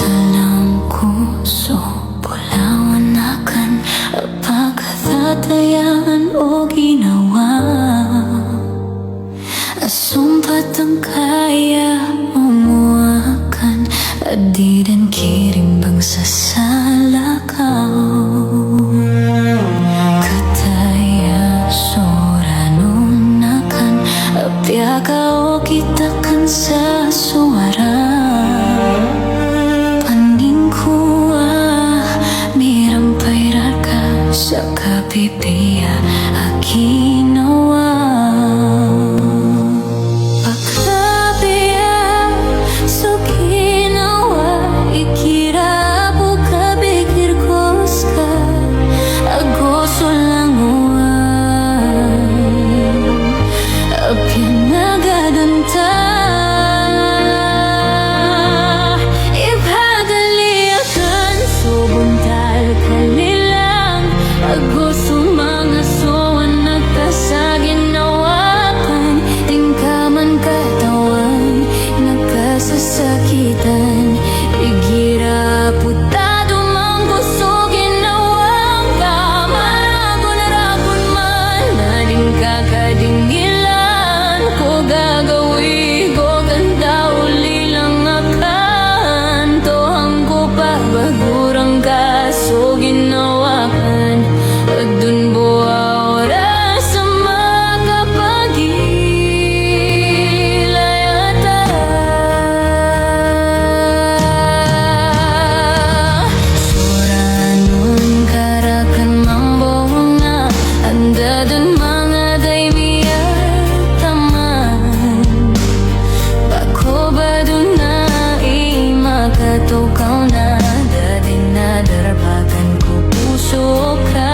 Salangkuso pulawanakan pagkatatayan o ginawa. Asumpat ang kaya umuwakan at di rin kirimbang sasalakaw. Kataya soranunakan apyaka o kitakan sa suara. Sa kapipiya akinawa pagkapiya so ginawa ikira po kabigir kos ka agoso lang apyan nagadanta ibhadali akan subuntal kalil gusto mga sowan nagkasaginawakan tingkaman katawan nagkasasakitan igira putado mang gusto ginawang kamaragon-ragon man naling kakadingilan ko gagawi ko ganda uli lang akan tohang ko pa bagurang kaso ginawakan dun buwa oras sa makapagilayata. Suranon karakan mambong na anda dun mga daymiyat taman. Bako ba dun na imakatukaw na dati na darapakan ko puso ka.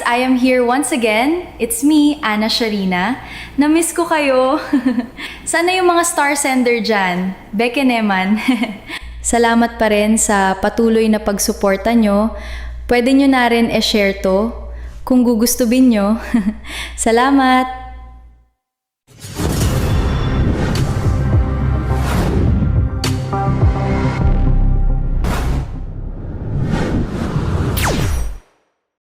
I am here once again. It's me, Ana Sharina. Na-miss ko kayo. Sana yung mga star sender dyan. Beke neman. Salamat pa rin sa patuloy na pagsuporta nyo. Pwede nyo na rin e-share to kung gugustubin nyo. Salamat!